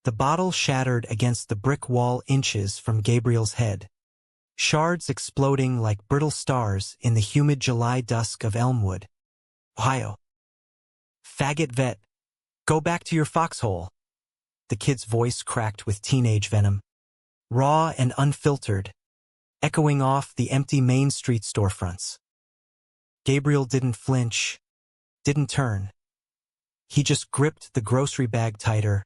The bottle shattered against the brick wall inches from Gabriel's head, shards exploding like brittle stars in the humid July dusk of Elmwood, Ohio. "Faggot vet, go back to your foxhole." The kid's voice cracked with teenage venom, raw and unfiltered, echoing off the empty Main Street storefronts. Gabriel didn't flinch, didn't turn. He just gripped the grocery bag tighter,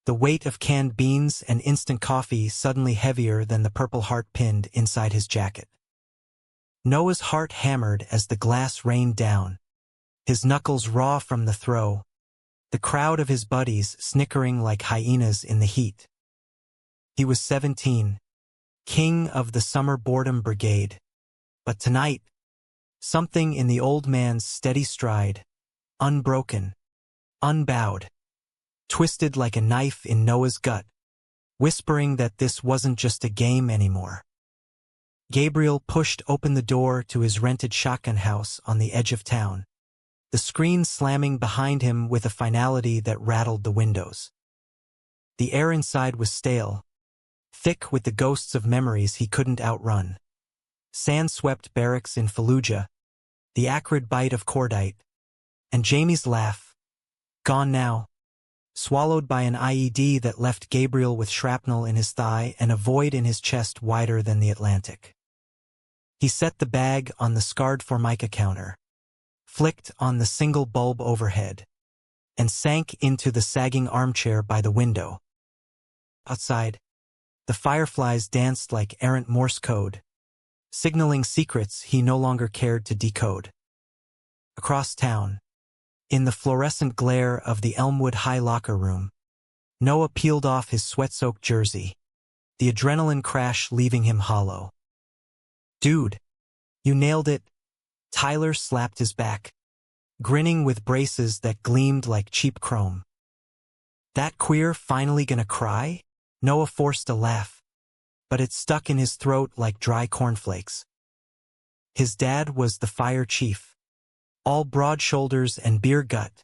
the weight of canned beans and instant coffee suddenly heavier than the purple heart pinned inside his jacket. Noah's heart hammered as the glass rained down, his knuckles raw from the throw, the crowd of his buddies snickering like hyenas in the heat. He was 17, king of the summer boredom brigade, but tonight, something in the old man's steady stride, unbroken, unbowed, twisted like a knife in Noah's gut, whispering that this wasn't just a game anymore. Gabriel pushed open the door to his rented shotgun house on the edge of town, the screen slamming behind him with a finality that rattled the windows. The air inside was stale, thick with the ghosts of memories he couldn't outrun. Sand-swept barracks in Fallujah, the acrid bite of cordite, and Jamie's laugh, gone now, swallowed by an IED that left Gabriel with shrapnel in his thigh and a void in his chest wider than the Atlantic. He set the bag on the scarred formica counter, flicked on the single bulb overhead, and sank into the sagging armchair by the window. Outside, the fireflies danced like errant Morse code, signaling secrets he no longer cared to decode. Across town, in the fluorescent glare of the Elmwood High locker room, Noah peeled off his sweat-soaked jersey, the adrenaline crash leaving him hollow. "Dude, you nailed it." Tyler slapped his back, grinning with braces that gleamed like cheap chrome. "That queer finally gonna cry?" Noah forced a laugh, but it stuck in his throat like dry cornflakes. His dad was the fire chief, all broad shoulders and beer gut,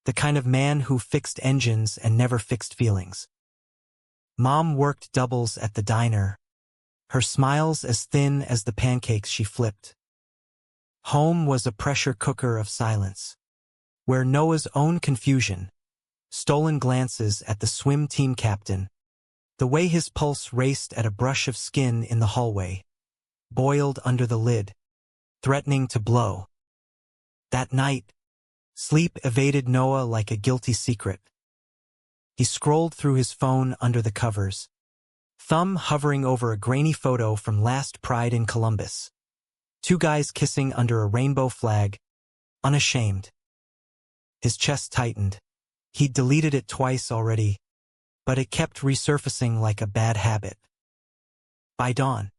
the kind of man who fixed engines and never fixed feelings. Mom worked doubles at the diner, her smiles as thin as the pancakes she flipped. Home was a pressure cooker of silence, where Noah's own confusion, stolen glances at the swim team captain, the way his pulse raced at a brush of skin in the hallway, boiled under the lid, threatening to blow. That night, sleep evaded Noah like a guilty secret. He scrolled through his phone under the covers, thumb hovering over a grainy photo from last Pride in Columbus. Two guys kissing under a rainbow flag, unashamed. His chest tightened. He'd deleted it twice already, but it kept resurfacing like a bad habit. By dawn,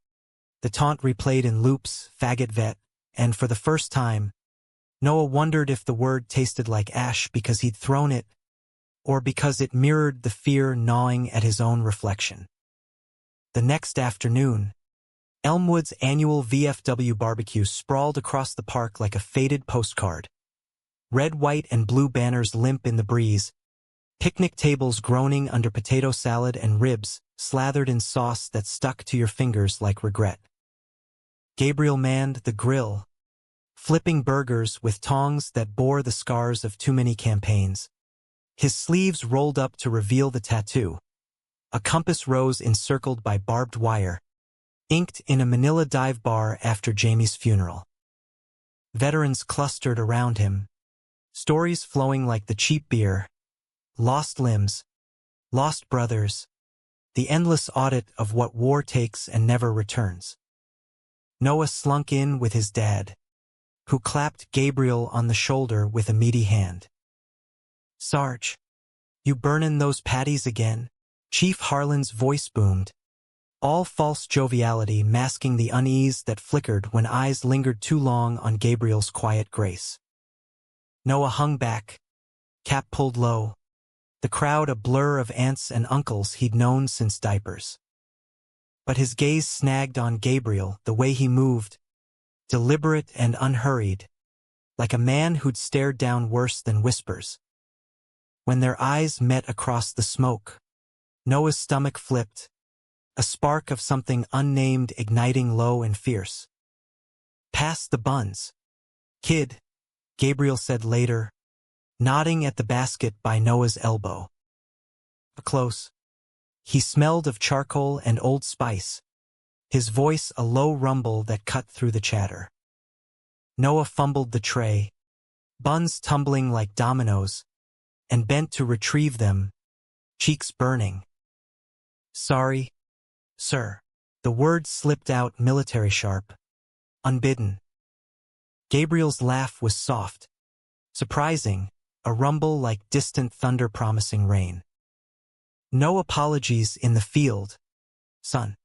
the taunt replayed in loops, "Faggot vet," and for the first time, Noah wondered if the word tasted like ash because he'd thrown it, or because it mirrored the fear gnawing at his own reflection. The next afternoon, Elmwood's annual VFW barbecue sprawled across the park like a faded postcard. Red, white, and blue banners limp in the breeze, picnic tables groaning under potato salad and ribs slathered in sauce that stuck to your fingers like regret. Gabriel manned the grill, flipping burgers with tongs that bore the scars of too many campaigns. His sleeves rolled up to reveal the tattoo, a compass rose encircled by barbed wire, inked in a Manila dive bar after Jamie's funeral. Veterans clustered around him, stories flowing like the cheap beer, lost limbs, lost brothers, the endless audit of what war takes and never returns. Noah slunk in with his dad, who clapped Gabriel on the shoulder with a meaty hand. "Sarge, you burnin' those patties again?" Chief Harlan's voice boomed, all false joviality masking the unease that flickered when eyes lingered too long on Gabriel's quiet grace. Noah hung back, cap pulled low, the crowd a blur of aunts and uncles he'd known since diapers. But his gaze snagged on Gabriel, the way he moved, deliberate and unhurried, like a man who'd stared down worse than whispers. When their eyes met across the smoke, Noah's stomach flipped, a spark of something unnamed igniting low and fierce. "Pass the buns, kid," Gabriel said later, nodding at the basket by Noah's elbow. Close. He smelled of charcoal and old spice, his voice a low rumble that cut through the chatter. Noah fumbled the tray, buns tumbling like dominoes, and bent to retrieve them, cheeks burning. "Sorry, sir." The word slipped out military sharp, unbidden. Gabriel's laugh was soft, surprising, a rumble like distant thunder promising rain. "No apologies in the field, son.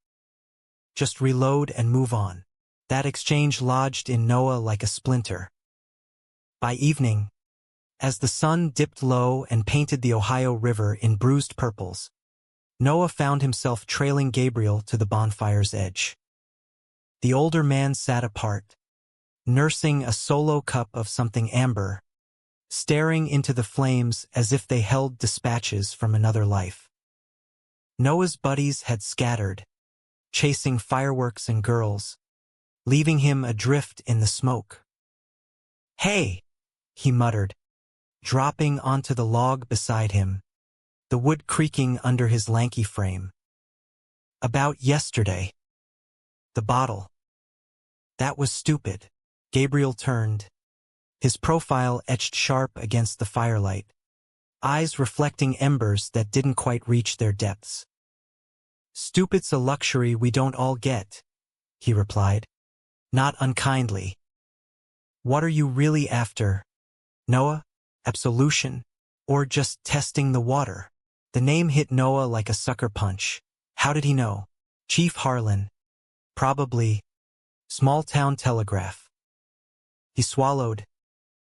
Just reload and move on." That exchange lodged in Noah like a splinter. By evening, as the sun dipped low and painted the Ohio River in bruised purples, Noah found himself trailing Gabriel to the bonfire's edge. The older man sat apart, nursing a solo cup of something amber, staring into the flames as if they held dispatches from another life. Noah's buddies had scattered, chasing fireworks and girls, leaving him adrift in the smoke. "Hey," he muttered, dropping onto the log beside him, the wood creaking under his lanky frame. "About yesterday. The bottle. That was stupid." Gabriel turned, his profile etched sharp against the firelight, eyes reflecting embers that didn't quite reach their depths. "Stupid's a luxury we don't all get," he replied, not unkindly. "What are you really after, Noah? Absolution? Or just testing the water?" The name hit Noah like a sucker punch. How did he know? Chief Harlan. Probably. Small-town telegraph. He swallowed,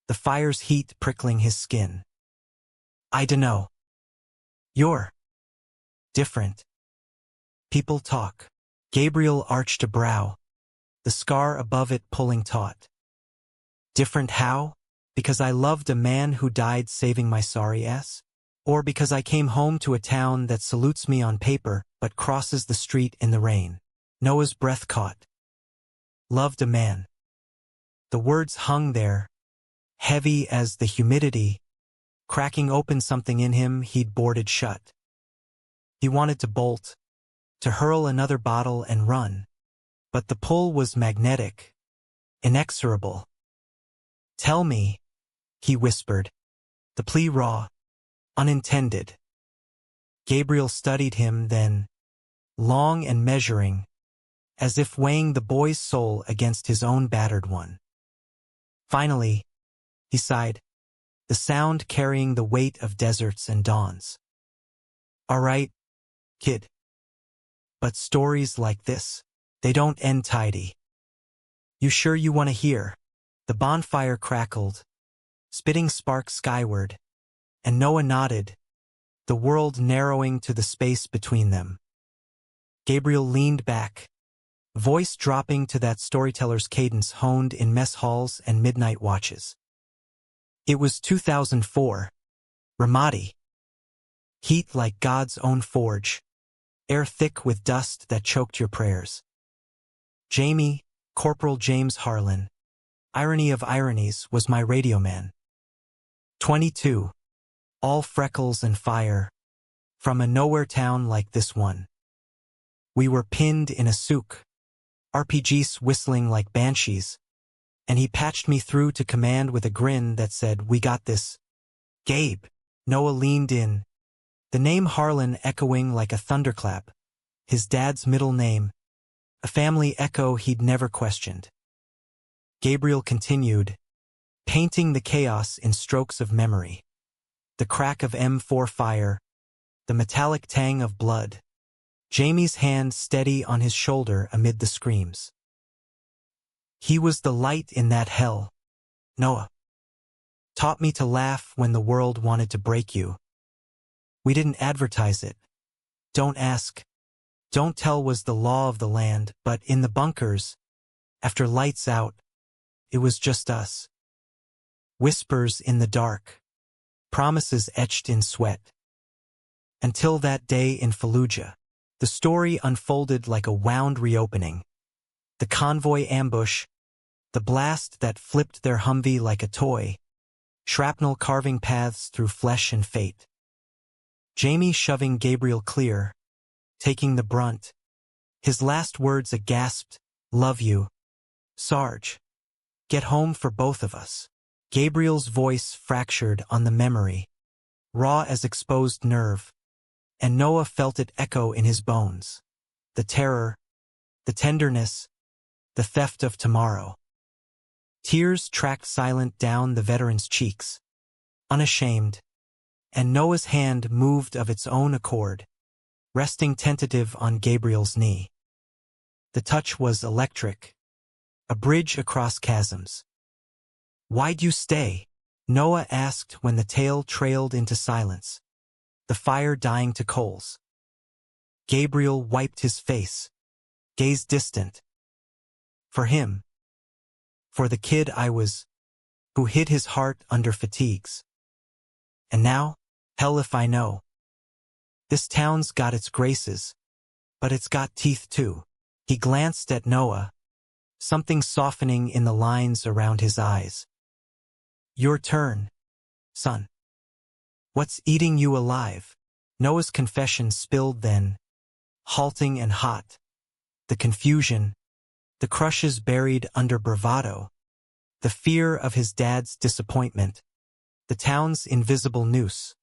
the fire's heat prickling his skin. "I dunno. You're different. People talk." Gabriel arched a brow, the scar above it pulling taut. "Different how? Because I loved a man who died saving my sorry ass? Or because I came home to a town that salutes me on paper but crosses the street in the rain?" Noah's breath caught. Loved a man. The words hung there, heavy as the humidity, cracking open something in him he'd boarded shut. He wanted to bolt, to hurl another bottle and run, but the pull was magnetic, inexorable. "Tell me," he whispered, the plea raw, unintended. Gabriel studied him then, long and measuring, as if weighing the boy's soul against his own battered one. Finally, he sighed, the sound carrying the weight of deserts and dawns. "All right, kid. But stories like this, they don't end tidy. You sure you want to hear?" The bonfire crackled, spitting sparks skyward, and Noah nodded, the world narrowing to the space between them. Gabriel leaned back, voice dropping to that storyteller's cadence honed in mess halls and midnight watches. It was 2004. Ramadi. Heat like God's own forge, air thick with dust that choked your prayers. Jamie, Corporal James Harlan, irony of ironies, was my radio man. 22. All freckles and fire, from a nowhere town like this one. We were pinned in a souk, RPGs whistling like banshees, and he patched me through to command with a grin that said, "We got this." "Gabe." Noah leaned in, the name Harlan echoing like a thunderclap, his dad's middle name, a family echo he'd never questioned. Gabriel continued, painting the chaos in strokes of memory. The crack of M4 fire, the metallic tang of blood, Jamie's hand steady on his shoulder amid the screams. He was the light in that hell, Noah. Taught me to laugh when the world wanted to break you. We didn't advertise it. Don't ask. Don't tell was the law of the land, but in the bunkers, after lights out, it was just us. Whispers in the dark, promises etched in sweat. Until that day in Fallujah, the story unfolded like a wound reopening. The convoy ambush, the blast that flipped their Humvee like a toy, shrapnel carving paths through flesh and fate. Jamie shoving Gabriel clear, taking the brunt. His last words a gasped, "Love you, Sarge. Get home for both of us." Gabriel's voice fractured on the memory, raw as exposed nerve, and Noah felt it echo in his bones. The terror, the tenderness, the theft of tomorrow. Tears tracked silent down the veteran's cheeks, unashamed, and Noah's hand moved of its own accord, resting tentative on Gabriel's knee. The touch was electric, a bridge across chasms. "Why'd you stay?" Noah asked when the tale trailed into silence, the fire dying to coals. Gabriel wiped his face, gaze distant. "For him. For the kid I was, who hid his heart under fatigues. And now, hell if I know. This town's got its graces, but it's got teeth too." He glanced at Noah, something softening in the lines around his eyes. "Your turn, son. What's eating you alive?" Noah's confession spilled then, halting and hot. The confusion, the crushes buried under bravado, the fear of his dad's disappointment, the town's invisible noose.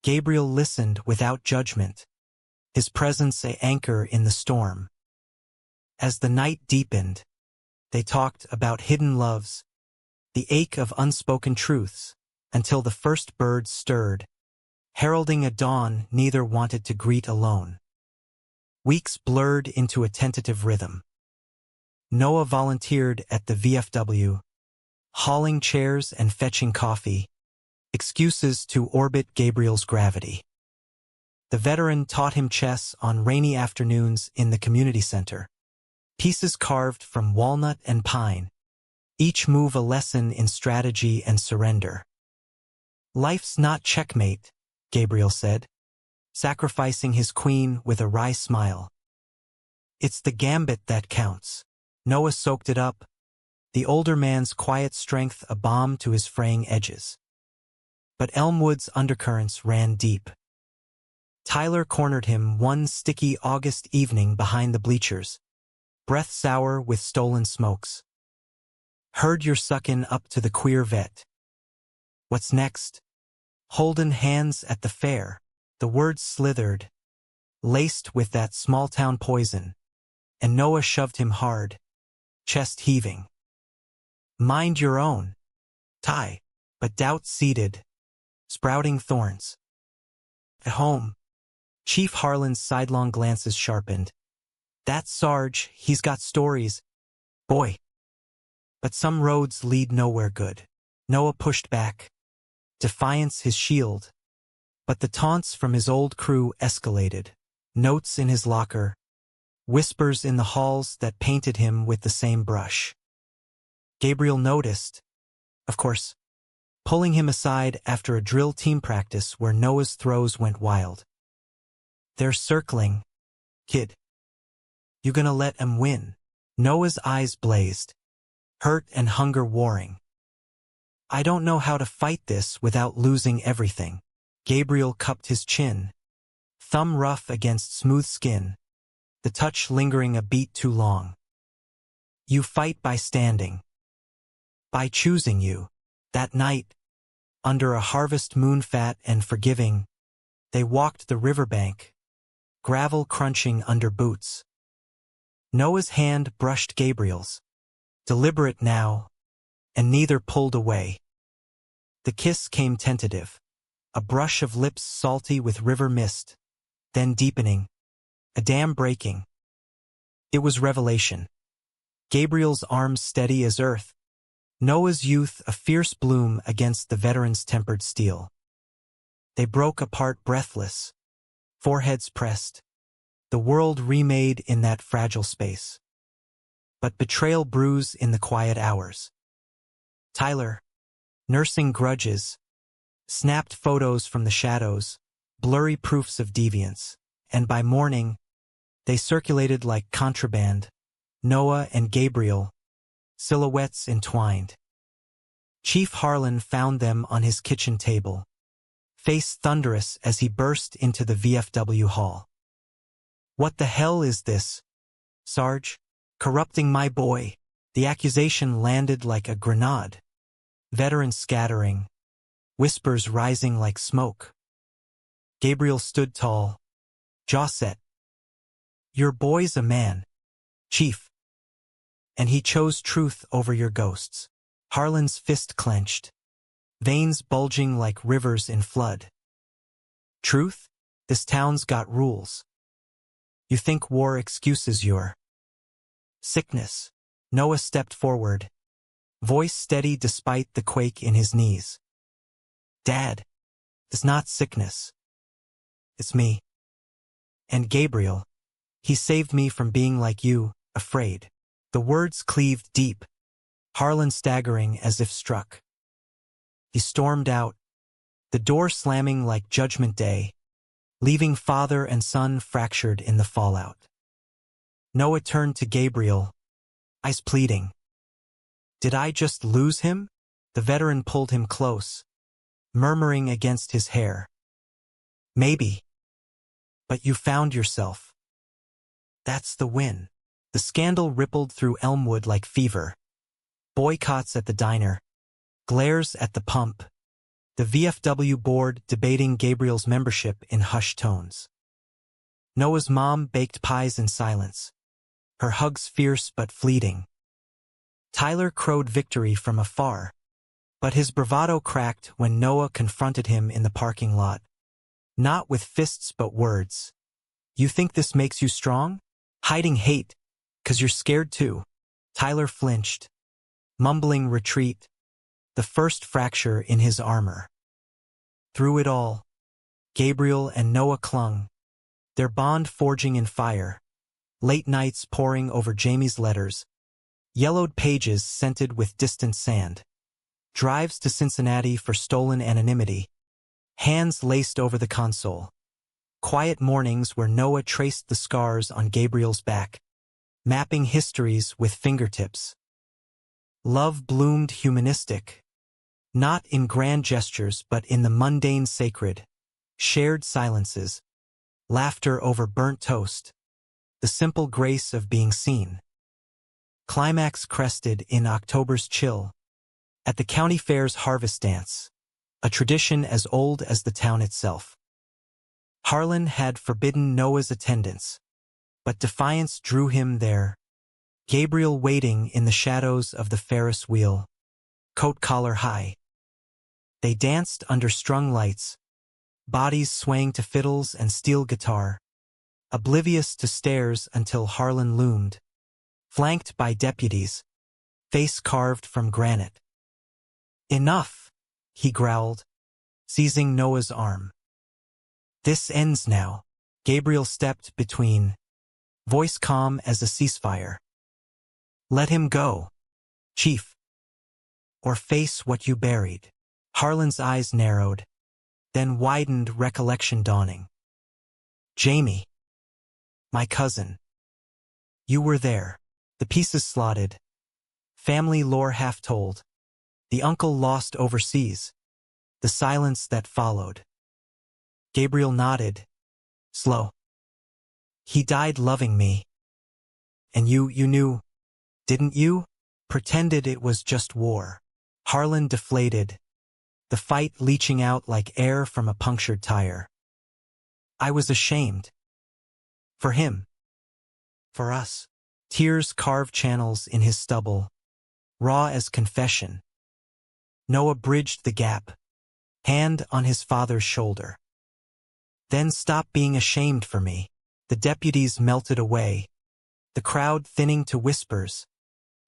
Gabriel listened without judgment, his presence an anchor in the storm. As the night deepened, they talked about hidden loves, the ache of unspoken truths, until the first birds stirred, heralding a dawn neither wanted to greet alone. Weeks blurred into a tentative rhythm. Noah volunteered at the VFW, hauling chairs and fetching coffee, excuses to orbit Gabriel's gravity. The veteran taught him chess on rainy afternoons in the community center, pieces carved from walnut and pine, each move a lesson in strategy and surrender. "Life's not checkmate," Gabriel said, sacrificing his queen with a wry smile. "It's the gambit that counts." Noah soaked it up, the older man's quiet strength a balm to his fraying edges. But Elmwood's undercurrents ran deep. Tyler cornered him one sticky August evening behind the bleachers, breath sour with stolen smokes. "Heard you're suckin' up to the queer vet. What's next?" "Holdin' hands at the fair." The words slithered, laced with that small-town poison, and Noah shoved him hard, chest heaving. "Mind your own, Ty." But doubt seeded, sprouting thorns. At home, Chief Harlan's sidelong glances sharpened. "That Sarge, he's got stories, boy. But some roads lead nowhere good." Noah pushed back, defiance his shield. But the taunts from his old crew escalated, notes in his locker, whispers in the halls that painted him with the same brush. Gabriel noticed, of course, pulling him aside after a drill team practice where Noah's throws went wild. "They're circling, kid. You gonna let 'em win?" Noah's eyes blazed, hurt and hunger warring. "I don't know how to fight this without losing everything." Gabriel cupped his chin, thumb rough against smooth skin, the touch lingering a beat too long. "You fight by standing. By choosing you." That night, under a harvest moon fat and forgiving, they walked the riverbank, gravel crunching under boots. Noah's hand brushed Gabriel's, deliberate now, and neither pulled away. The kiss came tentative, a brush of lips salty with river mist, then deepening, a dam breaking. It was revelation. Gabriel's arms steady as earth, Noah's youth a fierce bloom against the veteran's tempered steel. They broke apart breathless, foreheads pressed, the world remade in that fragile space. But betrayal brews in the quiet hours. Tyler, nursing grudges, snapped photos from the shadows, blurry proofs of deviance, and by morning, they circulated like contraband, Noah and Gabriel, silhouettes entwined. Chief Harlan found them on his kitchen table, face thunderous as he burst into the VFW hall. "What the hell is this, Sarge? Corrupting my boy?" The accusation landed like a grenade. Veterans scattering, whispers rising like smoke. Gabriel stood tall, jaw set. "Your boy's a man, Chief. And he chose truth over your ghosts." Harlan's fist clenched, veins bulging like rivers in flood. "Truth? This town's got rules. You think war excuses your sickness?" Noah stepped forward, voice steady despite the quake in his knees. "Dad, it's not sickness. It's me. And Gabriel, he saved me from being like you, afraid." The words cleaved deep, Harlan staggering as if struck. He stormed out, the door slamming like Judgment Day, leaving father and son fractured in the fallout. Noah turned to Gabriel, eyes pleading. "Did I just lose him?" The veteran pulled him close, murmuring against his hair. "Maybe. But you found yourself. That's the win." The scandal rippled through Elmwood like fever. Boycotts at the diner, glares at the pump, the VFW board debating Gabriel's membership in hushed tones. Noah's mom baked pies in silence, her hugs fierce but fleeting. Tyler crowed victory from afar, but his bravado cracked when Noah confronted him in the parking lot. Not with fists but words. "You think this makes you strong? Hiding hate, 'cause you're scared too." Tyler flinched, mumbling retreat, the first fracture in his armor. Through it all, Gabriel and Noah clung, their bond forging in fire, late nights poring over Jamie's letters, yellowed pages scented with distant sand, drives to Cincinnati for stolen anonymity, hands laced over the console, quiet mornings where Noah traced the scars on Gabriel's back, mapping histories with fingertips. Love bloomed humanistic, not in grand gestures but in the mundane sacred, shared silences, laughter over burnt toast, the simple grace of being seen. Climax crested in October's chill, at the county fair's harvest dance, a tradition as old as the town itself. Harlan had forbidden Noah's attendance, but defiance drew him there. Gabriel waiting in the shadows of the Ferris wheel, coat collar high. They danced under strung lights, bodies swaying to fiddles and steel guitar, oblivious to stares until Harlan loomed, flanked by deputies, face carved from granite. "Enough," he growled, seizing Noah's arm. "This ends now." Gabriel stepped between, voice calm as a ceasefire. "Let him go, Chief, or face what you buried." Harlan's eyes narrowed, then widened, recollection dawning. "Jamie, my cousin. You were there." The pieces slotted, family lore half told, the uncle lost overseas, the silence that followed. Gabriel nodded, slow. "He died loving me. And you knew, didn't you?" Pretended it was just war. Harlan deflated, the fight leaching out like air from a punctured tire. "I was ashamed. For him. For us." Tears carved channels in his stubble, raw as confession. Noah bridged the gap, hand on his father's shoulder. "Then stop being ashamed for me." The deputies melted away, the crowd thinning to whispers,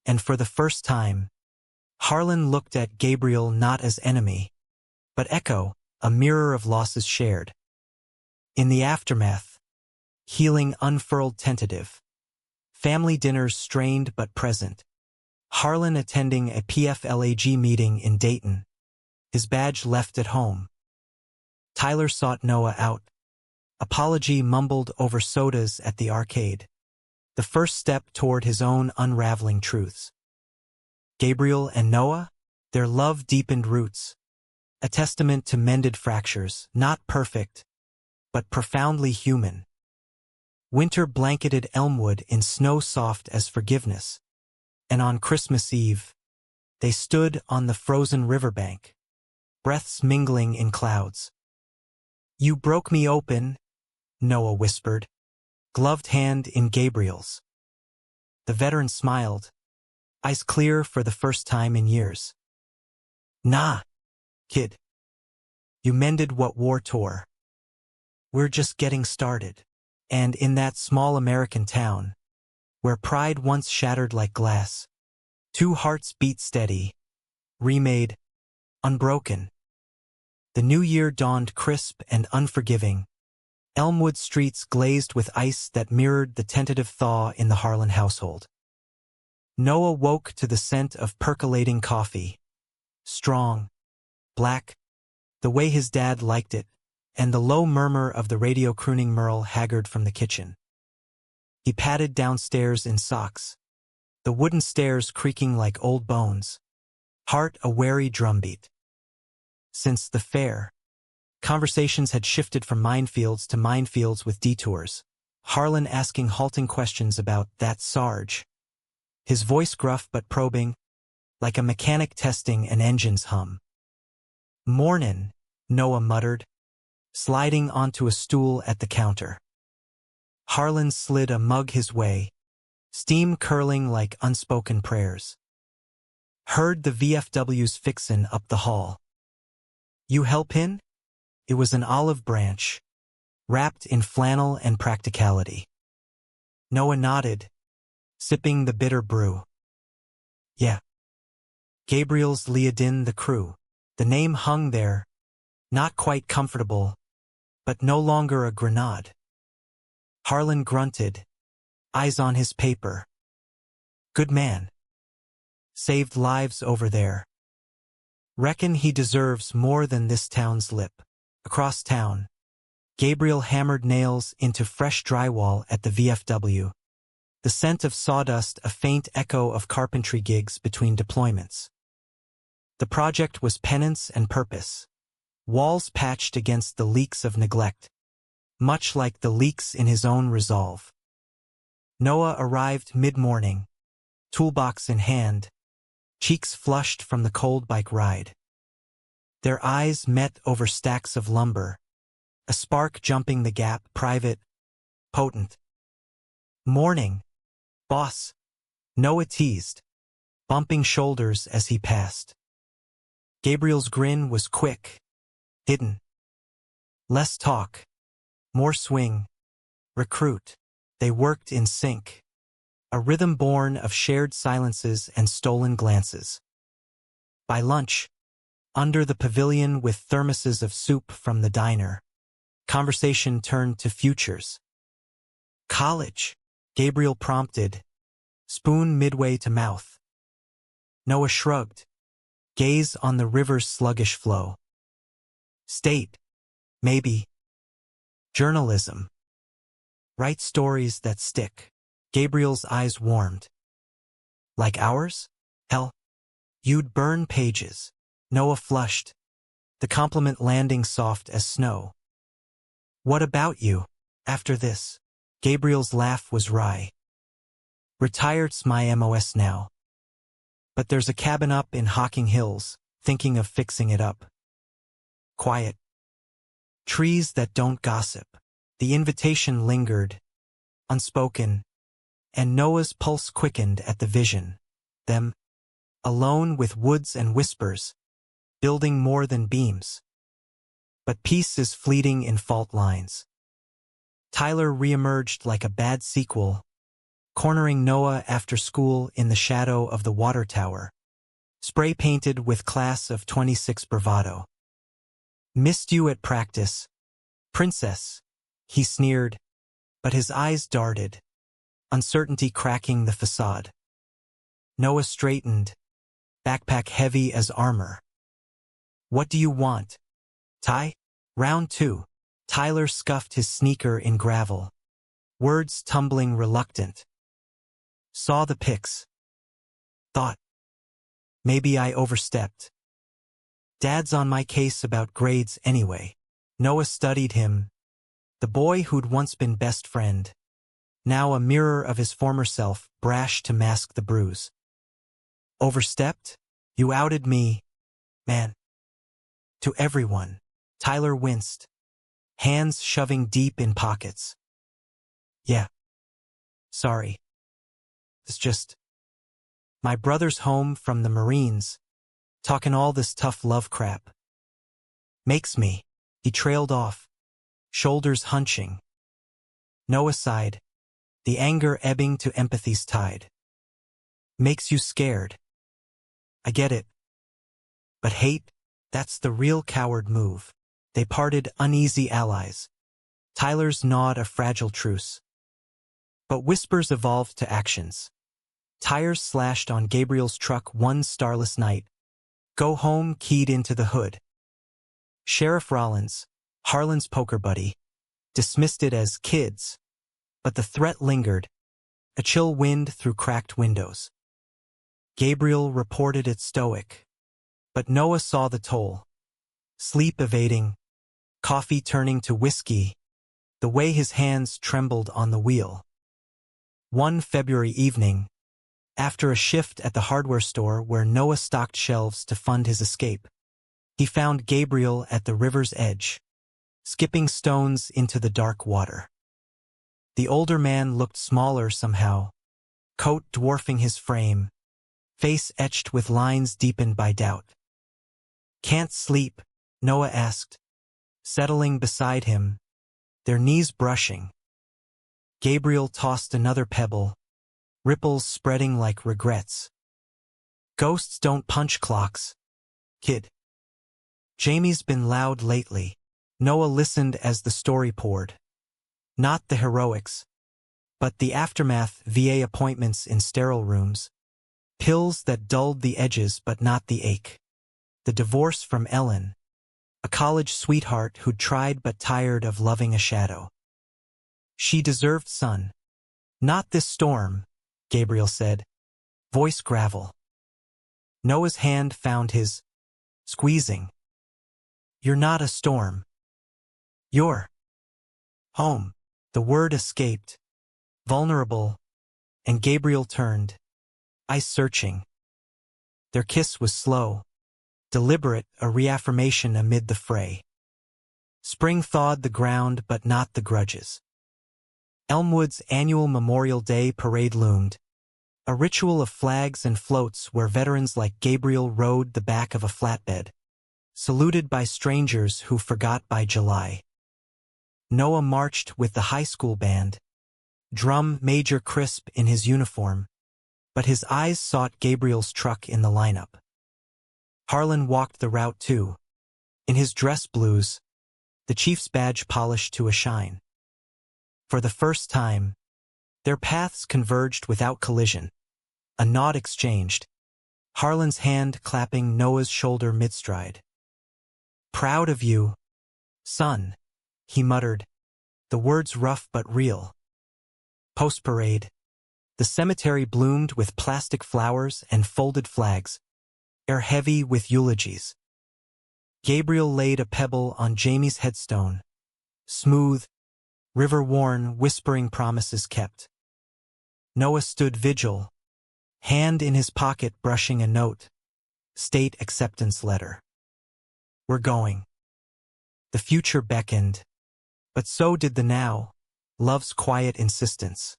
and for the first time, Harlan looked at Gabriel not as enemy, but echo, a mirror of losses shared. In the aftermath, healing unfurled tentative, family dinners strained but present, Harlan attending a PFLAG meeting in Dayton, his badge left at home. Tyler sought Noah out. Apology mumbled over sodas at the arcade. The first step toward his own unraveling truths. Gabriel and Noah? Their love deepened roots. A testament to mended fractures, not perfect, but profoundly human. Winter blanketed Elmwood in snow soft as forgiveness, and on Christmas Eve, they stood on the frozen riverbank, breaths mingling in clouds. "You broke me open," Noah whispered, gloved hand in Gabriel's. The veteran smiled, eyes clear for the first time in years. "Nah, kid. You mended what war tore. We're just getting started." And in that small American town, where pride once shattered like glass, two hearts beat steady, remade, unbroken. The new year dawned crisp and unforgiving, Elmwood streets glazed with ice that mirrored the tentative thaw in the Harlan household. Noah woke to the scent of percolating coffee. Strong, black, the way his dad liked it, and the low murmur of the radio crooning Merle Haggard from the kitchen. He padded downstairs in socks, the wooden stairs creaking like old bones, heart a wary drumbeat. Since the fair, conversations had shifted from minefields to minefields with detours, Harlan asking halting questions about that Sarge. His voice gruff but probing, like a mechanic testing an engine's hum. "Mornin'," Noah muttered, sliding onto a stool at the counter. Harlan slid a mug his way, steam curling like unspoken prayers. "Heard the VFW's fixin' up the hall. You help in?" It was an olive branch, wrapped in flannel and practicality. Noah nodded, sipping the bitter brew. "Yeah." Gabriel's Leodin the crew. The name hung there, not quite comfortable, but no longer a grenade. Harlan grunted, eyes on his paper. "Good man. Saved lives over there. Reckon he deserves more than this town's lip." Across town, Gabriel hammered nails into fresh drywall at the VFW, the scent of sawdust a faint echo of carpentry gigs between deployments. The project was penance and purpose, walls patched against the leaks of neglect, much like the leaks in his own resolve. Noah arrived mid-morning, toolbox in hand, cheeks flushed from the cold bike ride. Their eyes met over stacks of lumber, a spark jumping the gap, private, potent. "Morning, boss," Noah teased, bumping shoulders as he passed. Gabriel's grin was quick, hidden. Less talk, more swing, recruit. They worked in sync, a rhythm born of shared silences and stolen glances. By lunch, under the pavilion with thermoses of soup from the diner, conversation turned to futures. "College," Gabriel prompted, spoon midway to mouth. Noah shrugged, gaze on the river's sluggish flow. "State, maybe. Journalism. Write stories that stick." Gabriel's eyes warmed. "Like ours? Hell, you'd burn pages." Noah flushed, the compliment landing soft as snow. "What about you, after this?" Gabriel's laugh was wry. "Retired's my MOS now. But there's a cabin up in Hocking Hills, thinking of fixing it up. Quiet. Trees that don't gossip." The invitation lingered, unspoken, and Noah's pulse quickened at the vision. Them, alone with woods and whispers, building more than beams. But peace is fleeting in fault lines. Tyler reemerged like a bad sequel, cornering Noah after school in the shadow of the water tower, spray-painted with class of '26 bravado. "Missed you at practice, princess," he sneered, but his eyes darted, uncertainty cracking the facade. Noah straightened, backpack heavy as armor. "What do you want, Ty?" Round 2. Tyler scuffed his sneaker in gravel. Words tumbling reluctant. Saw the pics. Thought. Maybe I overstepped. Dad's on my case about grades anyway. Noah studied him. The boy who'd once been best friend. Now a mirror of his former self, brash to mask the bruise. Overstepped? You outed me. Man. To everyone. Tyler winced. Hands shoving deep in pockets. Yeah. Sorry. It's just... My brother's home from the Marines, talking all this tough love crap. Makes me. He trailed off, shoulders hunching. Noah sighed, the anger ebbing to empathy's tide. Makes you scared. I get it. But hate, that's the real coward move. They parted uneasy allies. Tyler's gnawed a fragile truce. But whispers evolved to actions. Tires slashed on Gabriel's truck one starless night. Go home keyed into the hood. Sheriff Rollins, Harlan's poker buddy, dismissed it as kids, but the threat lingered, a chill wind through cracked windows. Gabriel reported it stoic, but Noah saw the toll. Sleep evading, coffee turning to whiskey, the way his hands trembled on the wheel. One February evening, after a shift at the hardware store where Noah stocked shelves to fund his escape, he found Gabriel at the river's edge, skipping stones into the dark water. The older man looked smaller somehow, coat dwarfing his frame, face etched with lines deepened by doubt. Can't sleep, Noah asked, settling beside him, their knees brushing. Gabriel tossed another pebble, ripples spreading like regrets. Ghosts don't punch clocks, kid. Jamie's been loud lately. Noah listened as the story poured. Not the heroics, but the aftermath: VA appointments in sterile rooms, pills that dulled the edges but not the ache. The divorce from Ellen, a college sweetheart who'd tried but tired of loving a shadow. She deserved sun. Not this storm, Gabriel said, voice gravel. Noah's hand found his, squeezing. You're not a storm. You're home. The word escaped, vulnerable, and Gabriel turned, eyes searching. Their kiss was slow, deliberate, a reaffirmation amid the fray. Spring thawed the ground but not the grudges. Elmwood's annual Memorial Day parade loomed, a ritual of flags and floats where veterans like Gabriel rode the back of a flatbed, saluted by strangers who forgot by July. Noah marched with the high school band, drum major crisp in his uniform, but his eyes sought Gabriel's truck in the lineup. Harlan walked the route too, in his dress blues, the chief's badge polished to a shine. For the first time, their paths converged without collision. A nod exchanged, Harlan's hand clapping Noah's shoulder mid-stride. Proud of you, son, he muttered, the words rough but real. Post-parade, the cemetery bloomed with plastic flowers and folded flags, air heavy with eulogies. Gabriel laid a pebble on Jamie's headstone, smooth, river-worn, whispering promises kept. Noah stood vigil, hand in his pocket brushing a note, state acceptance letter. We're going. The future beckoned, but so did the now, love's quiet insistence.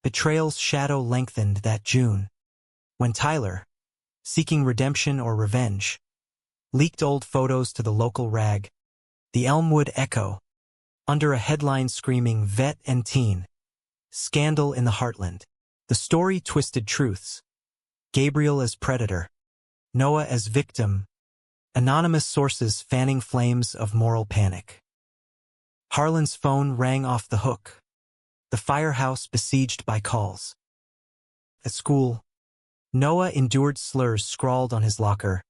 Betrayal's shadow lengthened that June, when Tyler, seeking redemption or revenge, leaked old photos to the local rag, the Elmwood Echo, under a headline screaming vet and teen, scandal in the heartland. The story twisted truths. Gabriel as predator, Noah as victim, anonymous sources fanning flames of moral panic. Harlan's phone rang off the hook, the firehouse besieged by calls. At school, Noah endured slurs scrawled on his locker,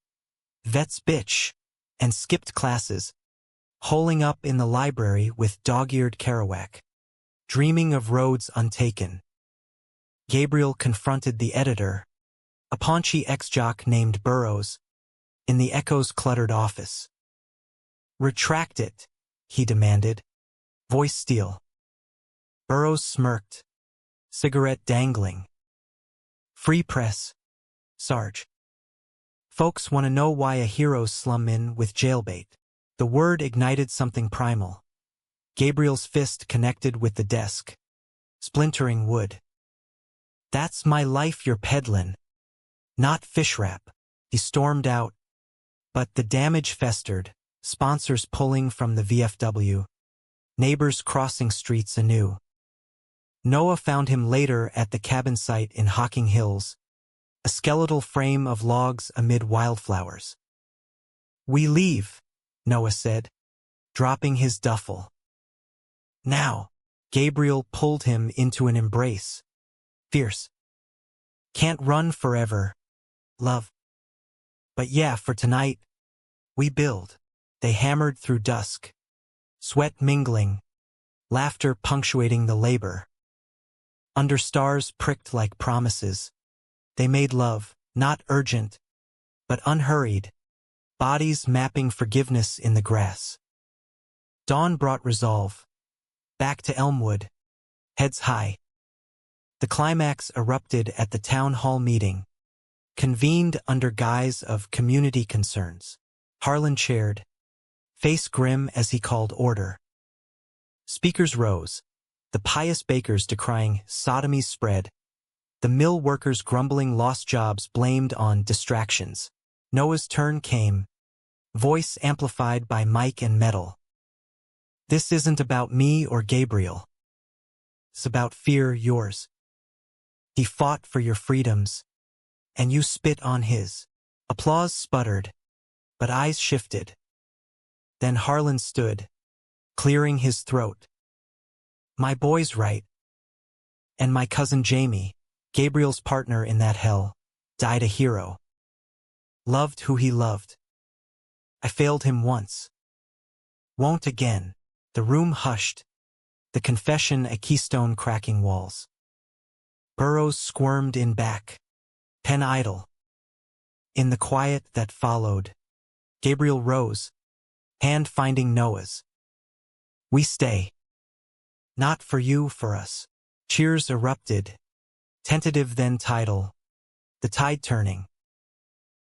vet's bitch, and skipped classes, holing up in the library with dog-eared Kerouac, dreaming of roads untaken. Gabriel confronted the editor, a paunchy ex-jock named Burroughs, in the Echo's cluttered office. "Retract it," he demanded, voice steel. Burroughs smirked, cigarette dangling. "Free press, Sarge. Folks want to know why a hero's slum in with jailbait." The word ignited something primal. Gabriel's fist connected with the desk, splintering wood. "That's my life you're peddlin', not fish wrap." He stormed out, but the damage festered, sponsors pulling from the VFW, neighbors crossing streets anew. Noah found him later at the cabin site in Hocking Hills, a skeletal frame of logs amid wildflowers. "We leave," Noah said, dropping his duffel. "Now." Gabriel pulled him into an embrace. Fierce. "Can't run forever, love. But yeah, for tonight, we build." They hammered through dusk, sweat mingling, laughter punctuating the labor. Under stars pricked like promises, they made love, not urgent, but unhurried, bodies mapping forgiveness in the grass. Dawn brought resolve. Back to Elmwood, heads high. The climax erupted at the town hall meeting, convened under guise of community concerns. Harlan chaired, face grim as he called order. Speakers rose, the pious bakers decrying sodomy's spread, the mill workers grumbling lost jobs blamed on distractions. Noah's turn came, voice amplified by mic and metal. "This isn't about me or Gabriel. It's about fear, yours. He fought for your freedoms, and you spit on his." Applause sputtered, but eyes shifted. Then Harlan stood, clearing his throat. "My boy's right. And my cousin Jamie, Gabriel's partner in that hell, died a hero. Loved who he loved. I failed him once. Won't again." The room hushed, the confession a keystone cracking walls. Burroughs squirmed in back, pen idle. In the quiet that followed, Gabriel rose, hand finding Noah's. "We stay. Not for you, for us." Cheers erupted, tentative then tidal, the tide turning.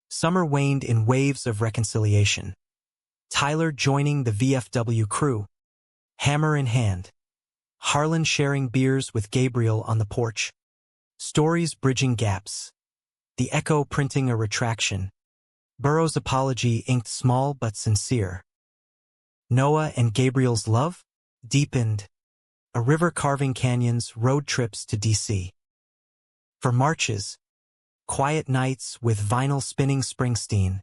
Summer waned in waves of reconciliation. Tyler joining the VFW crew, hammer in hand. Harlan sharing beers with Gabriel on the porch. Stories bridging gaps. The Echo printing a retraction. Burroughs' apology inked small but sincere. Noah and Gabriel's love deepened. A river carving canyons, road trips to D.C. For marches, quiet nights with vinyl spinning Springsteen.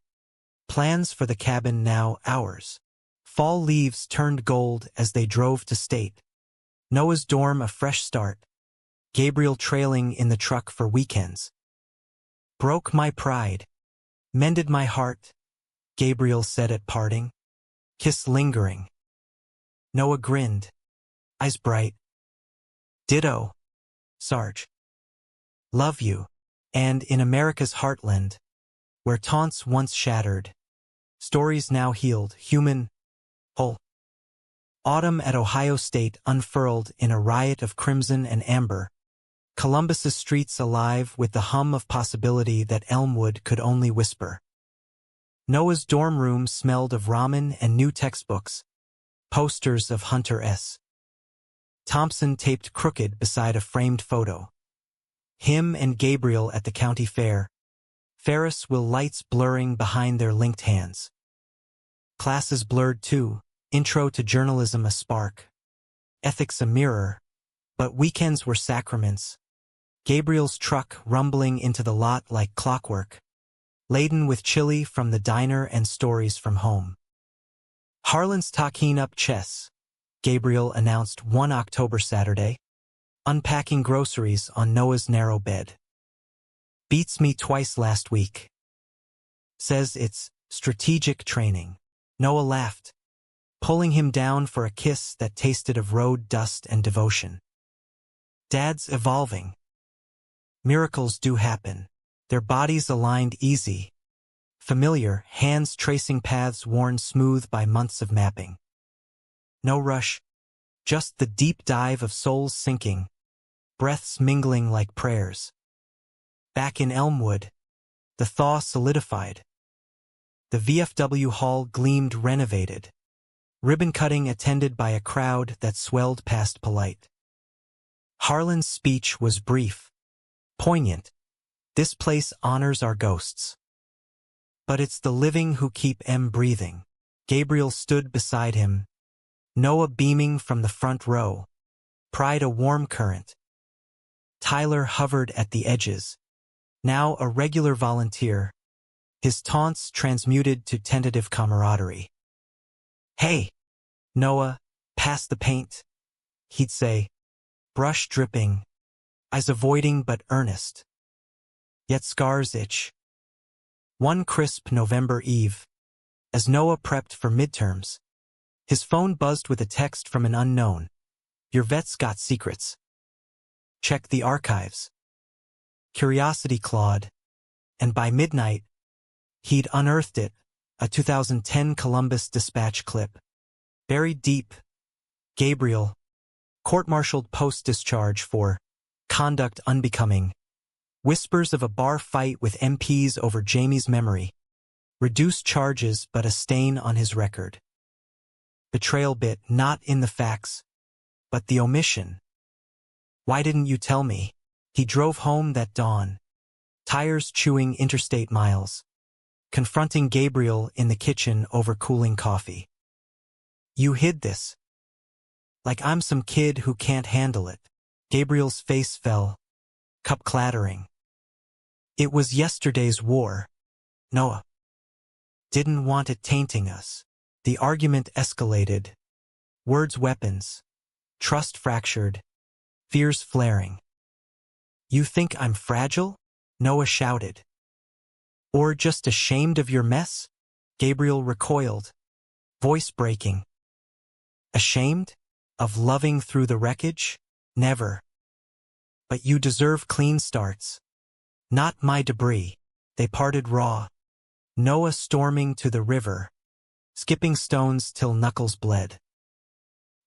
Plans for the cabin now ours. Fall leaves turned gold as they drove to state. Noah's dorm a fresh start. Gabriel trailing in the truck for weekends. "Broke my pride. Mended my heart," Gabriel said at parting. Kiss lingering. Noah grinned, eyes bright. "Ditto, Sarge. Love you." And in America's heartland, where taunts once shattered, stories now healed, human, whole. Autumn at Ohio State unfurled in a riot of crimson and amber. Columbus's streets alive with the hum of possibility that Elmwood could only whisper. Noah's dorm room smelled of ramen and new textbooks, posters of Hunter S. Thompson taped crooked beside a framed photo. Him and Gabriel at the county fair. Ferris wheel lights blurring behind their linked hands. Classes blurred too, intro to journalism a spark. Ethics a mirror, but weekends were sacraments. Gabriel's truck rumbling into the lot like clockwork, laden with chili from the diner and stories from home. Harlan's talking up chess, Gabriel announced one October Saturday, unpacking groceries on Noah's narrow bed. "Beats me twice last week. Says it's strategic training." Noah laughed, pulling him down for a kiss that tasted of road dust and devotion. Dad's evolving. Miracles do happen. Their bodies aligned easy. Familiar, hands tracing paths worn smooth by months of mapping. No rush, just the deep dive of souls sinking, breaths mingling like prayers. Back in Elmwood, the thaw solidified. The VFW hall gleamed renovated, ribbon cutting attended by a crowd that swelled past polite. Harlan's speech was brief, poignant. This place honors our ghosts. But it's the living who keep em breathing. Gabriel stood beside him, Noah beaming from the front row, pride a warm current. Tyler hovered at the edges, now a regular volunteer, his taunts transmuted to tentative camaraderie. "Hey, Noah, pass the paint," he'd say, brush dripping, eyes avoiding but earnest. Yet scars itch. One crisp November eve, as Noah prepped for midterms, his phone buzzed with a text from an unknown. "Your vet's got secrets. Check the archives." Curiosity clawed, and by midnight, he'd unearthed it, a 2010 Columbus Dispatch clip. Buried deep, Gabriel, court-martialed post-discharge for conduct unbecoming. Whispers of a bar fight with MPs over Jamie's memory. Reduced charges but a stain on his record. Betrayal bit not in the facts, but the omission. "Why didn't you tell me?" He drove home that dawn, tires chewing interstate miles, confronting Gabriel in the kitchen over cooling coffee. "You hid this. Like I'm some kid who can't handle it." Gabriel's face fell, cup clattering. "It was yesterday's war, Noah. Didn't want it tainting us." The argument escalated. Words weapons. Trust fractured. Fears flaring. "You think I'm fragile?" Noah shouted. "Or just ashamed of your mess?" Gabriel recoiled, voice breaking. "Ashamed? Of loving through the wreckage? Never. But you deserve clean starts. Not my debris." They parted raw. Noah storming to the river, skipping stones till knuckles bled.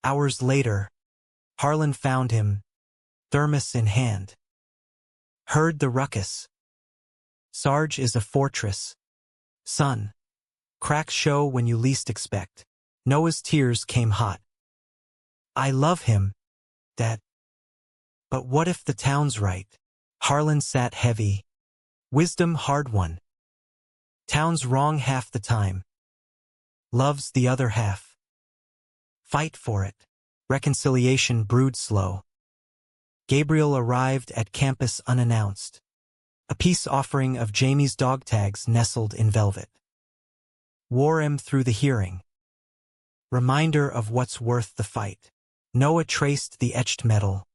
Hours later, Harlan found him, thermos in hand. "Heard the ruckus. Sarge is a fortress. Son. Cracks show when you least expect." Noah's tears came hot. "I love him, Dad. But what if the town's right?" Harlan sat heavy. Wisdom hard won. Town's wrong half the time. Love's the other half. Fight for it. Reconciliation brewed slow. Gabriel arrived at campus unannounced. A peace offering of Jamie's dog tags nestled in velvet. Wore him through the hearing. Reminder of what's worth the fight. Noah traced the etched metal.